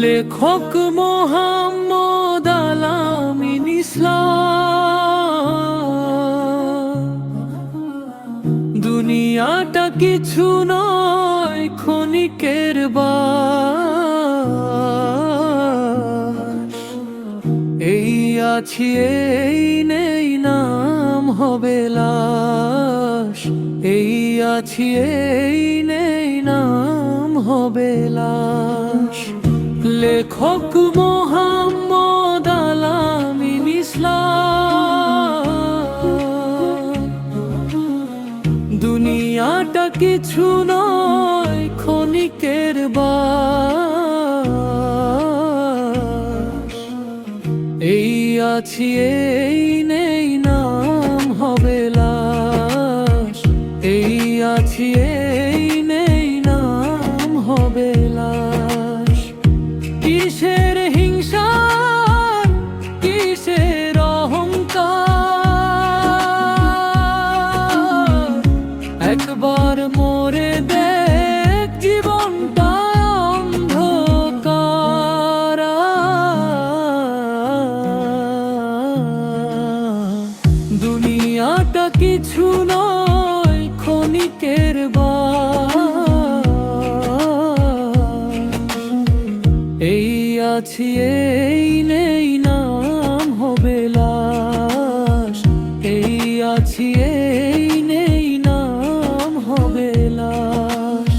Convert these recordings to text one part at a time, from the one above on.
লেখক মোহাম্মদ আলামিন ইসলাম। দুনিয়াটা কিছু নয় ক্ষণিকের বাস। এই আছি এই নেই নাম হবে লাশ। এই আছি এই নেই নাম হবে লাশ। লেখক মোহাম্মদ আলামিন ইসলাম। দুনিয়াটা কিছু নয় ক্ষণিকের বাস। এই আছি এই নেই নাম হবে লাশ। এই আছি এই নেই নাম হবে লাশ। কিসের হিংসা কিসের অহংকার, একবার মরে দেখ জীবনটা অন্ধকার। দুনিয়াটা কিছু নয় ক্ষণিকের এই আছি এই নেই নাম হবে লাশ। এই আছি এই নেই নাম হবে লাশ।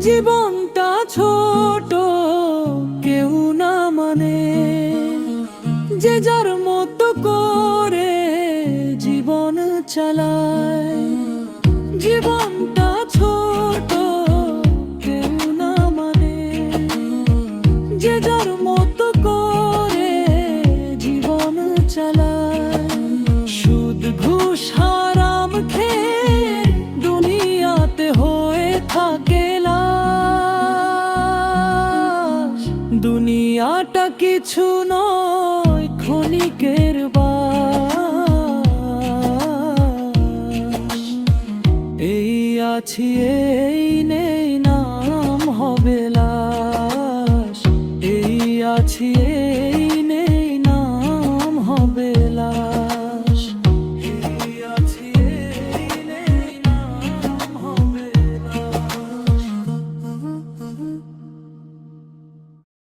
জীবনটা ছোট কেউ না মানে, যে যার মতো করে জীবন চালায়। জীবনটা ছোট কেউ না মানে, যে যার মতো করে জীবন চালায়। সুদ ঘুষ হারাম খেয়ে দুনিয়াতে হয়ে থাকে লাশ। দুনিয়াটা কিছু নয় ক্ষণিকের বাস। এই আছি এই